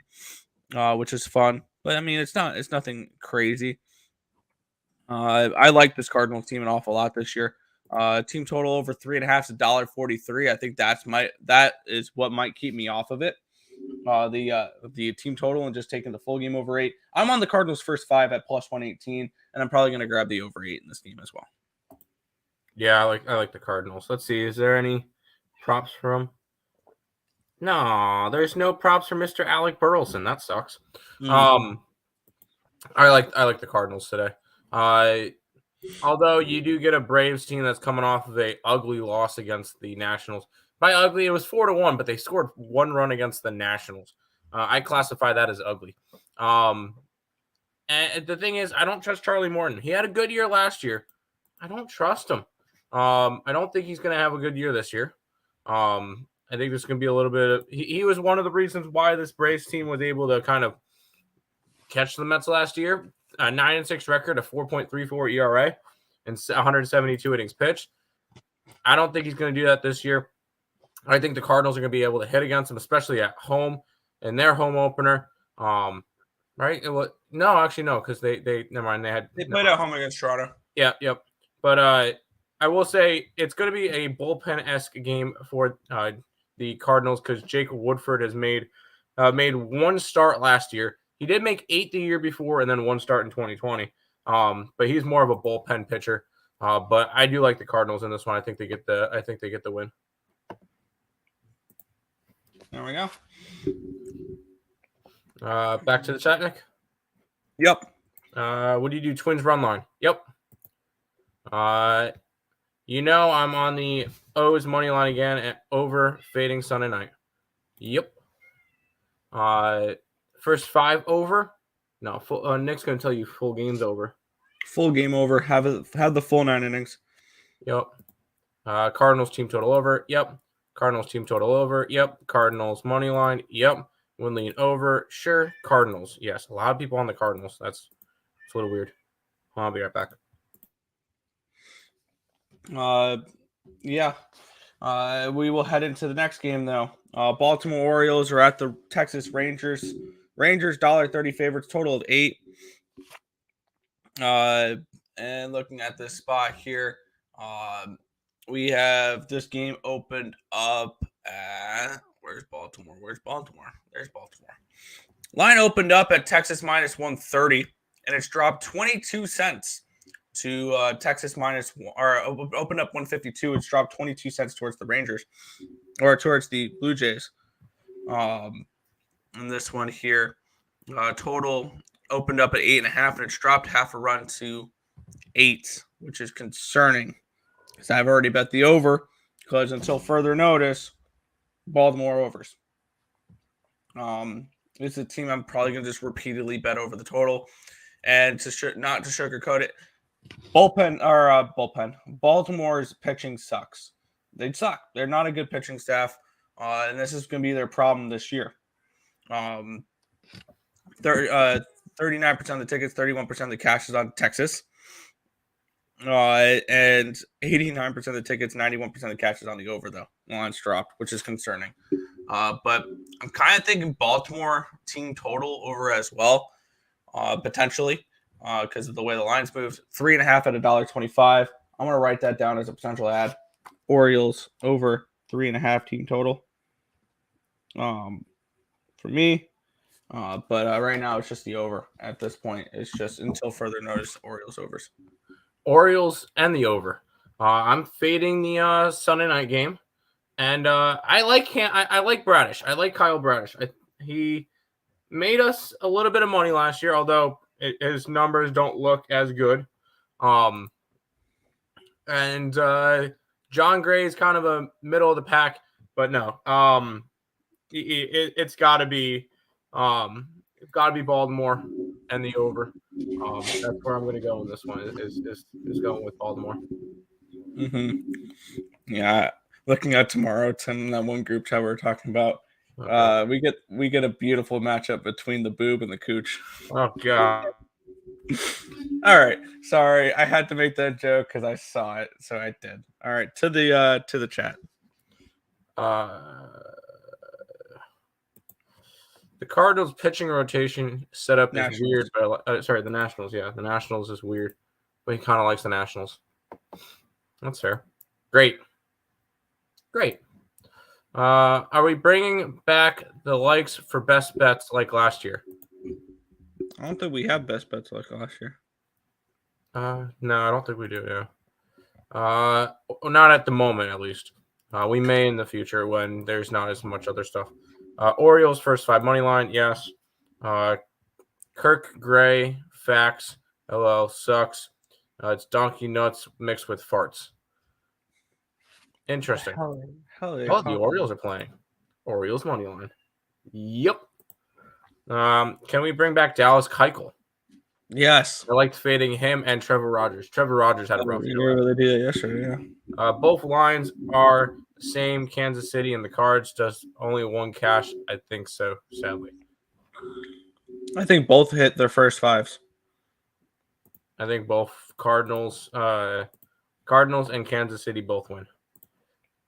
which is fun. But I mean, it's nothing crazy. I like this Cardinals team an awful lot this year. Team total over 3.5 is $1.43. I think that is what might keep me off of it. The team total and just taking the full game over 8. I'm on the Cardinals first 5 at plus 118, and I'm probably going to grab the over 8 in this game as well. Yeah, I like the Cardinals. Let's see. Is there any props for them? No, there's no props for Mr. Alec Burleson. That sucks. I like the Cardinals today. Although you do get a Braves team that's coming off of a ugly loss against the Nationals. By ugly, it was 4-1, but they scored 1 run against the Nationals. I classify that as ugly. And the thing is, I don't trust Charlie Morton. He had a good year last year. I don't trust him. I don't think he's going to have a good year this year. I think this is going to be a little bit of – he was one of the reasons why this Braves team was able to kind of catch the Mets last year. A 9-6 record, a 4.34 ERA, and 172 innings pitched. I don't think he's going to do that this year. I think the Cardinals are going to be able to hit against him, especially at home in their home opener. Right? No, actually, no, because they never mind. They played at home against Toronto. Yep. But I will say it's going to be a bullpen-esque game for the Cardinals because Jake Woodford has made 1 start last year. He did make 8 the year before and then 1 start in 2020. But he's more of a bullpen pitcher. But I do like the Cardinals in this one. I think they get the win. There we go. Back to the chat, Nick. Yep. What do you do? Twins run line. Yep. I'm on the O's money line again at over fading Sunday night. Yep. First 5 over. No, Nick's gonna tell you full game's over. Full game over. Have the full 9 innings. Yep. Cardinals team total over. Yep. Cardinals team total over. Yep. Cardinals money line. Yep. Win lean over. Sure. Cardinals. Yes. A lot of people on the Cardinals. It's a little weird. I'll be right back. Yeah. We will head into the next game though. Baltimore Orioles are at the Texas Rangers. Rangers $1.30 favorites, total of 8. And looking at this spot here, we have this game opened up at where's Baltimore? There's Baltimore. Line opened up at Texas minus 130. and it's dropped 22 cents to Texas minus, or opened up 152. It's dropped 22 cents towards the Rangers, or towards the Blue Jays. And this one here, total opened up at 8.5, and it's dropped half a run to 8, which is concerning because I've already bet the over. Because until further notice, Baltimore overs. It's a team I'm probably going to just repeatedly bet over the total, and not to sugarcoat it, Baltimore's pitching sucks. They suck. They're not a good pitching staff, and this is going to be their problem this year. 39% of the tickets, 31% of the cash is on Texas. And 89% of the tickets, 91% of the cash is on the over, though. Line's dropped, which is concerning. But I'm kind of thinking Baltimore team total over as well, potentially, because of the way the lines moved. 3.5 at $1.25. I'm going to write that down as a potential ad. Orioles over 3.5 team total. For me. But right now it's just the over at this point. It's just until further notice, Orioles overs. Orioles and the over. I'm fading the Sunday night game, and I like Bradish. I like Kyle Bradish. He made us a little bit of money last year, although his numbers don't look as good. And John Gray is kind of a middle of the pack, but no. It's got to be Baltimore and the over. That's where I'm going to go in this one. Is going with Baltimore. Mm-hmm. Yeah, looking at tomorrow, Tim, that one group chat we were talking about. Okay. We get a beautiful matchup between the boob and the cooch. Oh God! All right, sorry, I had to make that joke because I saw it, so I did. All right, to the chat. The Cardinals pitching rotation setup is weird, but the Nationals. Yeah, the Nationals is weird, but he kind of likes the Nationals. That's fair. Great. Are we bringing back the likes for best bets like last year? I don't think we have best bets like last year. No, I don't think we do. Yeah. Not at the moment, at least. We may in the future when there's not as much other stuff. Orioles first 5 money line, yes. Kirk Gray, facts. LL sucks. It's donkey nuts mixed with farts. Interesting. The Orioles are playing. Orioles money line. Yep. Can we bring back Dallas Keuchel? Yes. I liked fading him and Trevor Rogers. Trevor Rogers had a rough year. They did it yesterday, yeah. Both lines are the same. Kansas City and the Cards, just only one cash. I think so, sadly. I think both hit their first 5s. I think both Cardinals and Kansas City both win.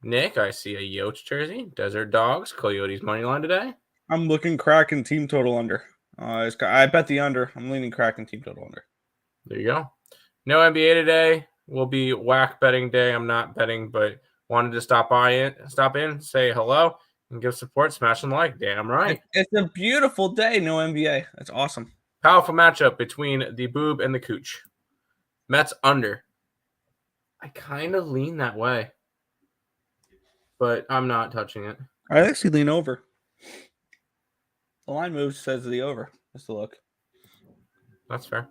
Nick, I see a Yotes jersey. Desert Dogs, Coyotes money line today. I'm looking Kraken team total under. I bet the under. I'm leaning Kraken team total under. There you go. No NBA today. Will be whack betting day. I'm not betting, but wanted to stop in, say hello, and give support. Smash and like. Damn right. It's a beautiful day. No NBA. That's awesome. Powerful matchup between the boob and the cooch. Mets under. I kind of lean that way, but I'm not touching it. I actually lean over. The line move says the over. Just a look. That's fair.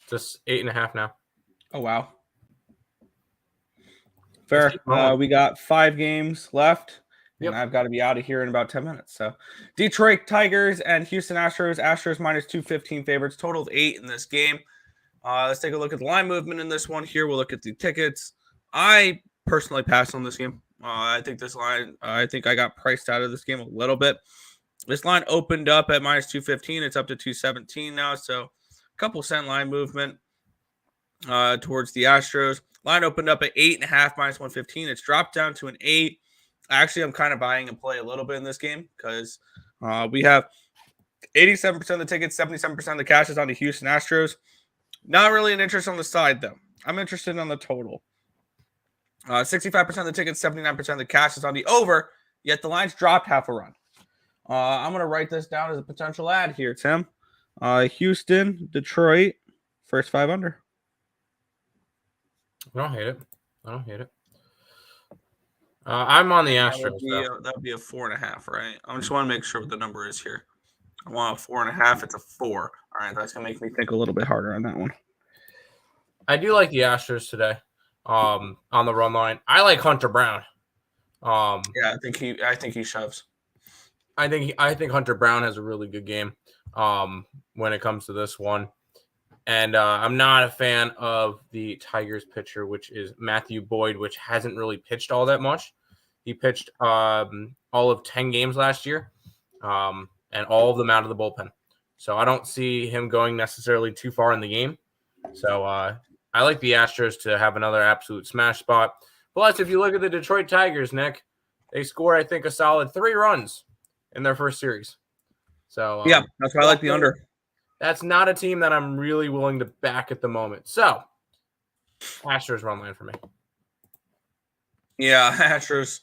Just 8.5 now. Oh, wow. Fair. We got 5 games left, and I've got to be out of here in about 10 minutes. So, Detroit Tigers and Houston Astros. Astros minus 215 favorites. Total of 8 in this game. Let's take a look at the line movement in this one here. We'll look at the tickets. I personally passed on this game. I think this line, I got priced out of this game a little bit. This line opened up at minus 215. It's up to 217 now. So a couple cent line movement towards the Astros. Line opened up at 8.5 minus 115. It's dropped down to an 8. Actually, I'm kind of buying and play a little bit in this game because we have 87% of the tickets, 77% of the cash is on the Houston Astros. Not really an interest on the side, though. I'm interested on the total. 65% of the tickets, 79% of the cash is on the over, yet the line's dropped half a run. I'm going to write this down as a potential ad here, Tim. Houston, Detroit. First 5 under. I don't hate it. I'm on the Astros. That would be a 4.5, right? I just want to make sure what the number is here. I want a 4.5. It's a 4. All right, that's gonna make me think a little bit harder on that one. I do like the Astros today. On the run line, I like Hunter Brown. Yeah, I think he shoves. I think Hunter Brown has a really good game. When it comes to this one, and I'm not a fan of the Tigers pitcher, which is Matthew Boyd, which hasn't really pitched all that much. He pitched all of 10 games last year, and all of them out of the bullpen. So I don't see him going necessarily too far in the game. So I like the Astros to have another absolute smash spot. Plus, if you look at the Detroit Tigers, Nick, they scored, I think, a solid 3 runs in their first series. So yeah, that's why I like the under. That's not a team that I'm really willing to back at the moment. So, Astros run line for me. Yeah, Astros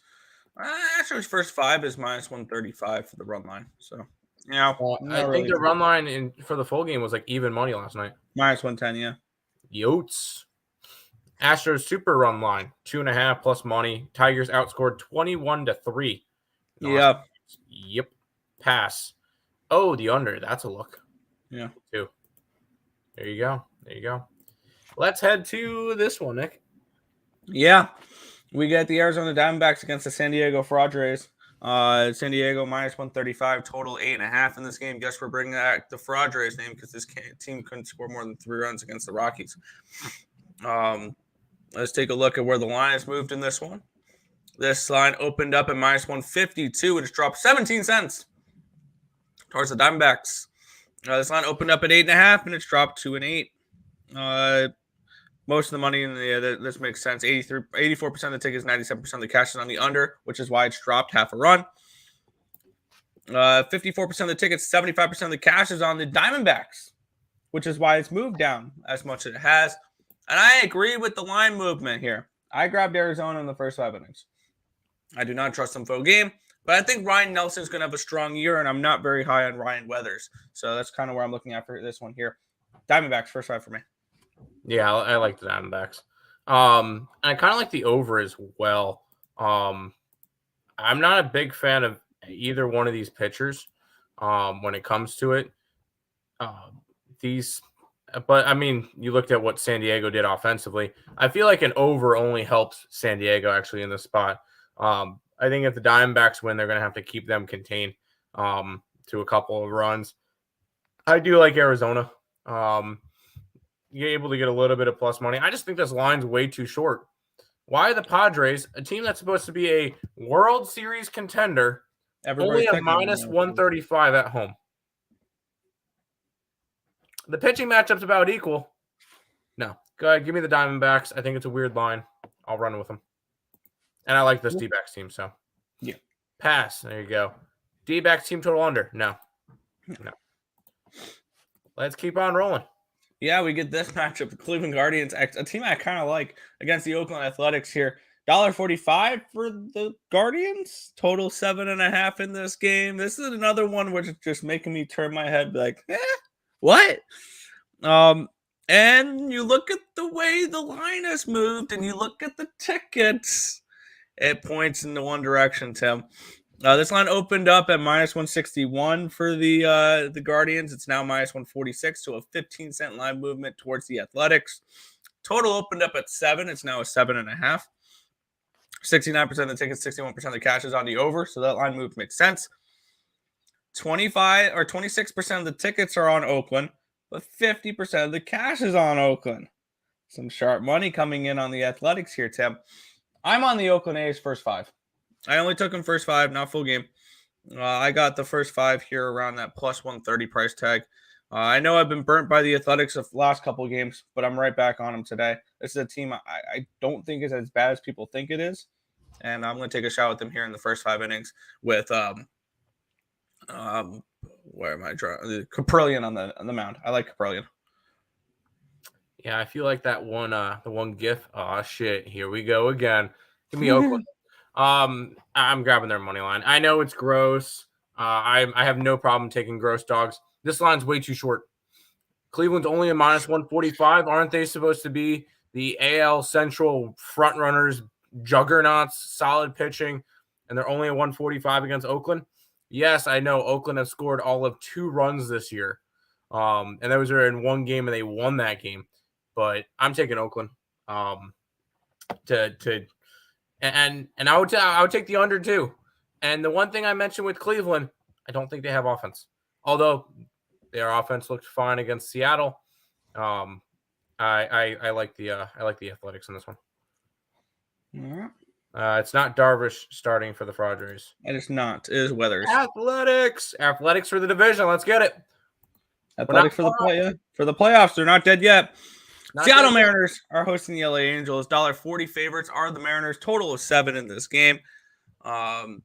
first 5 is -135 for the run line. So, yeah. I think the run line for the full game was like even money last night. -110, yeah. Yotes. Astros super run line, 2.5 plus money. Tigers outscored 21-3. Yeah. Yep. Pass. Oh, the under. That's a look. Yeah. 2. There you go. Let's head to this one, Nick. Yeah. We get the Arizona Diamondbacks against the San Diego Padres. San Diego -135, total 8.5 in this game. Guess we're bringing back the Padres name because this team couldn't score more than 3 runs against the Rockies. Let's take a look at where the line has moved in this one. This line opened up at -152 and it's dropped 17 cents towards the Diamondbacks. This line opened up at 8.5 and it's dropped to an 8. Most of the money in this makes sense. 84% of the tickets, 97% of the cash is on the under, which is why it's dropped half a run. 54% of the tickets, 75% of the cash is on the Diamondbacks, which is why it's moved down as much as it has. And I agree with the line movement here. I grabbed Arizona in the first 5 innings. I do not trust them for a game, but I think Ryan Nelson's going to have a strong year, and I'm not very high on Ryan Weathers. So that's kind of where I'm looking at for this one here. Diamondbacks, first 5 for me. Yeah, I like the Diamondbacks. I kind of like the over as well. I'm not a big fan of either one of these pitchers when it comes to it. But I mean, you looked at what San Diego did offensively. I feel like an over only helps San Diego actually in this spot. I think if the Diamondbacks win, they're going to have to keep them contained to a couple of runs. I do like Arizona. You're able to get a little bit of plus money. I just think this line's way too short. Why the Padres, a team that's supposed to be a World Series contender, only a -135 at home? The pitching matchup's about equal. No. Go ahead. Give me the Diamondbacks. I think it's a weird line. I'll run with them. And I like this D-backs team, so. Yeah. Pass. There you go. D-backs team total under. No. Let's keep on rolling. Yeah, we get this matchup, the Cleveland Guardians, a team I kind of like, against the Oakland Athletics here. $1.45 for the Guardians. Total 7.5 in this game. This is another one which is just making me turn my head like, what? And you look at the way the line has moved and you look at the tickets, it points in the one direction, Tim. This line opened up at -161 for the Guardians. It's now -146, so a 15-cent line movement towards the Athletics. Total opened up at 7. It's now a 7.5. 69% of the tickets, 61% of the cash is on the over, so that line move makes sense. 26% of the tickets are on Oakland, but 50% of the cash is on Oakland. Some sharp money coming in on the Athletics here, Tim. I'm on the Oakland A's first 5. I only took them first 5, not full game. I got the first 5 here around that +130 price tag. I know I've been burnt by the Athletics the last couple of games, but I'm right back on them today. This is a team I don't think is as bad as people think it is, and I'm going to take a shot with them here in the first 5 innings with where am I drawing? Caprillion on the mound. I like Caprillion. Yeah, I feel like that one, the one GIF. Oh shit! Here we go again. Give me Oakland. I'm grabbing their money line. I know it's gross. I have no problem taking gross dogs. This line's way too short. Cleveland's only a minus 145. Aren't they supposed to be the AL Central frontrunners, juggernauts, solid pitching, and they're only a 145 against Oakland? Yes, I know Oakland have scored all of 2 runs this year. And those are in one game, and they won that game. But I'm taking Oakland. And I would take the under too. And the one thing I mentioned with Cleveland, I don't think they have offense. Although their offense looked fine against Seattle. I like the Athletics in this one. Yeah. It's not Darvish starting for the Padres. It is not. It is Weathers. Athletics for the division. Let's get it. Athletics for the playoffs. They're not dead yet. Seattle dead. Mariners are hosting the LA Angels. $1.40 favorites are the Mariners. Total of 7 in this game. Where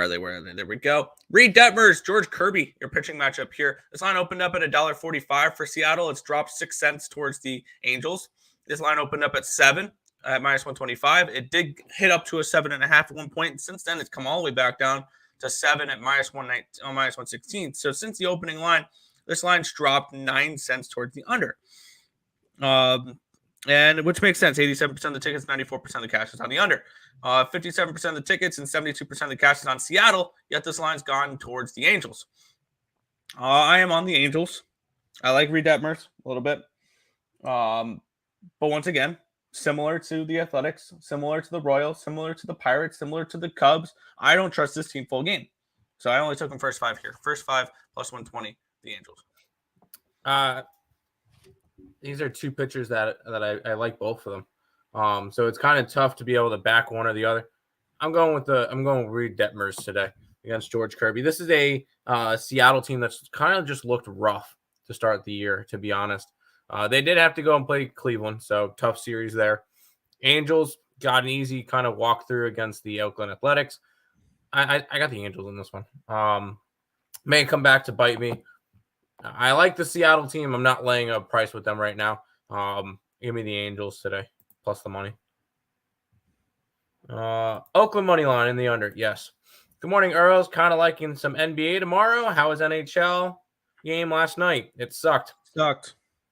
are they? There we go. Reed Detmers, George Kirby, your pitching matchup here. This line opened up at $1.45 for Seattle. It's dropped 6 cents towards the Angels. This line opened up at 7 at minus 125. It did hit up to a 7.5 at one point. And since then, it's come all the way back down to 7 at minus 116. So since the opening line, this line's dropped 9 cents towards the under. And which makes sense. 87% of the tickets, 94% of the cash is on the under. 57% of the tickets and 72% of the cash is on Seattle, yet this line's gone towards the Angels. I am on the Angels. I like Reed Detmers a little bit. But once again, similar to the Athletics, similar to the Royals, similar to the Pirates, similar to the Cubs, I don't trust this team full game. So I only took them first 5 here. First 5 plus 120, the Angels. These are 2 pitchers that I like both of them. So it's kind of tough to be able to back one or the other. I'm going with Reed Detmers today against George Kirby. This is a Seattle team that's kind of just looked rough to start the year, to be honest. They did have to go and play Cleveland, so tough series there. Angels got an easy kind of walkthrough against the Oakland Athletics. I got the Angels in this one. May come back to bite me. I like the Seattle team. I'm not laying a price with them right now. Give me the Angels today, plus the money. Oakland money line in the under, yes. Good morning, Earls. Kind of liking some NBA tomorrow. How was NHL game last night? It sucked. They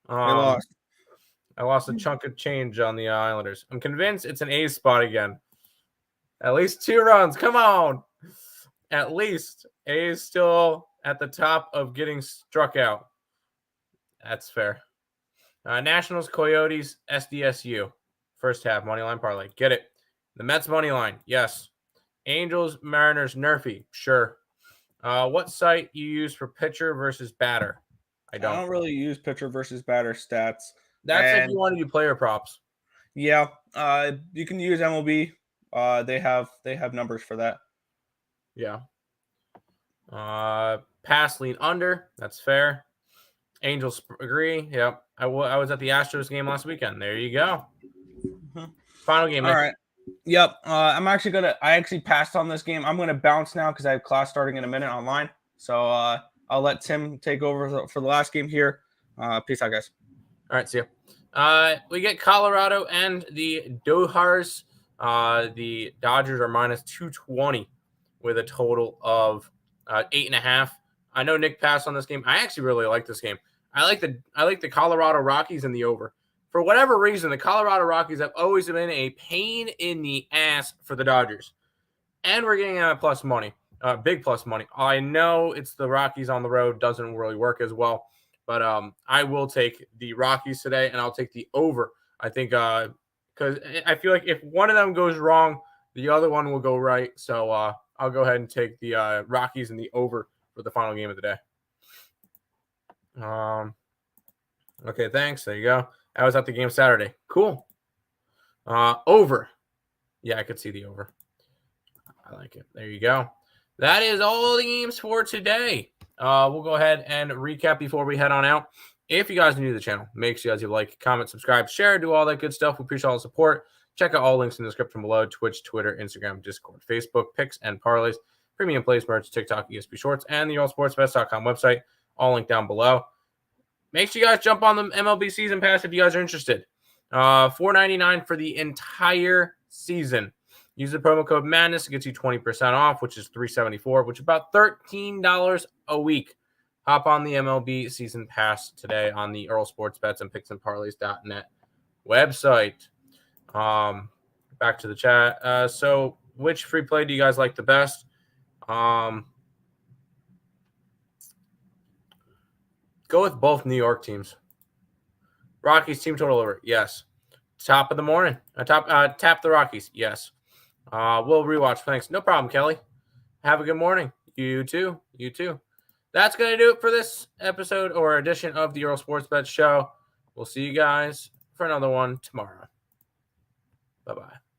lost. I lost a chunk of change on the Islanders. I'm convinced it's an A's spot again. At least 2 runs. Come on. At least A's still at the top of getting struck out. That's fair. Nationals, Coyotes, SDSU. First half, money line parlay. Get it. The Mets money line. Yes. Angels, Mariners, Nerfy. Sure. What site you use for pitcher versus batter? I don't really use pitcher versus batter stats. That's if you want to do player props. Yeah. You can use MLB. They have numbers for that. Yeah. Pass lead under. That's fair. Angels agree. Yep. I was at the Astros game last weekend. There you go. Mm-hmm. Final game. All right. Yep. I actually passed on this game. I'm going to bounce now because I have class starting in a minute online. So I'll let Tim take over for the last game here. Peace out, guys. All right. See ya. We get Colorado and the Dodgers. The Dodgers are minus 220 with a total of 8.5. I know Nick passed on this game. I actually really like this game. I like the Colorado Rockies in the over. For whatever reason, the Colorado Rockies have always been a pain in the ass for the Dodgers. And we're getting plus money, big plus money. I know it's the Rockies on the road, doesn't really work as well. But I will take the Rockies today, and I'll take the over. I think because I feel like if one of them goes wrong, the other one will go right. So I'll go ahead and take the Rockies and the over for the final game of the day. Okay, thanks. There you go. I was at the game Saturday. Cool. Over. Yeah, I could see the over. I like it. There you go. That is all the games for today. We'll go ahead and recap before we head on out. If you guys are new to the channel, make sure you guys like, comment, subscribe, share, do all that good stuff. We appreciate all the support. Check out all links in the description below: Twitch, Twitter, Instagram, Discord, Facebook, Picks and Parleys, Premium Plays merch, TikTok, ESP Shorts, and the allsportsbest.com website. All linked down below. Make sure you guys jump on the MLB season pass if you guys are interested. $4.99 for the entire season. Use the promo code Madness to get you 20% off, which is $374, which is about $13 a week. hop on the MLB season pass today on the Earle Sports Bets and Picks and Parleys.net website. Back to the chat. So which free play do you guys like the best? Go with both New York teams. Rockies team total over. Yes. Top of the morning. Tap the Rockies. Yes. We'll rewatch. Thanks. No problem, Kelly. Have a good morning. You too. You too. That's going to do it for this episode or edition of the Earle Sports Bet Show. We'll see you guys for another one tomorrow. Bye-bye.